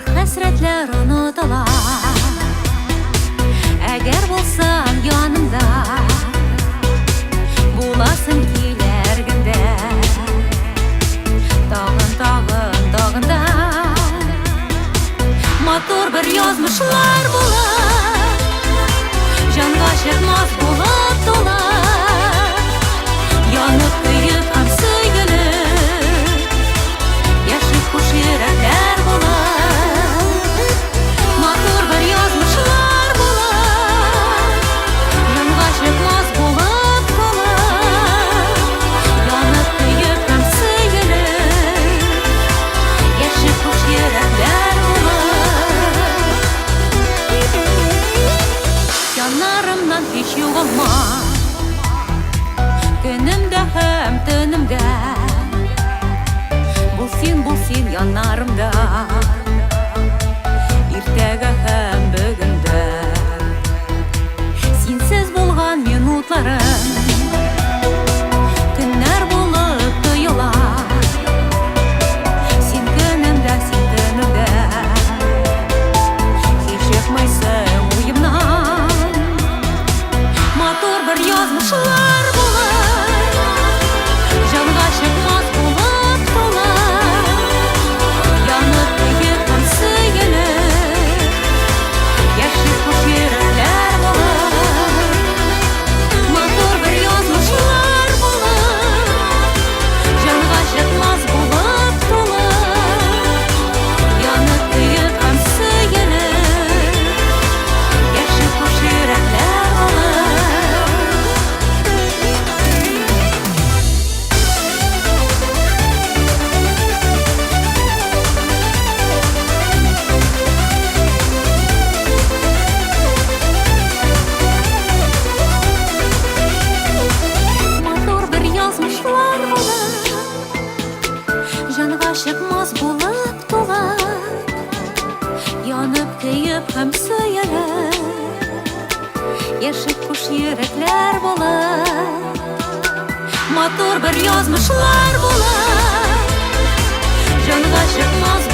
Бар хәсрәтләр онытыла, әгәр булсаң янымда, буласың килер көндә. Тагын, тагын, тагын да матур бер язмышлар була, җанга чыкмас булып тула. Янып көеп һәм сөйгелеп, яши хуш йөрәкләр була. Матур бер язмышлар була, җанга чыкмас булып тула. Янып көеп һәм сөйгелеп, яши хуш йөрәкләр була. Янарымнан һич югалма, көнемдә һәм төнемдә. Бул син янарымда, иртәгә һәм бүгендә. Синсез булган минутларым көннәр булып тоела. Син көнемдә, син төнемдә, һич чыкмыйсың уемнан. Матур бер язмышлар була, җанга чыкмас булып тула. Янып көеп һәм сөйгелеп, яши хуш йөрәкләр була. Матур бер язмышлар була, җанга чыкмас булып тула. Янып көеп һәм сөйгелеп, яши хуш йөрәкләр була. Матур бер язмышлар була, җанга чыкмас булып тула. Янып көеп һәм сөйгелеп, яши хуш йөрәкләр була. Матур бер язмышлар була, җанга чыкмас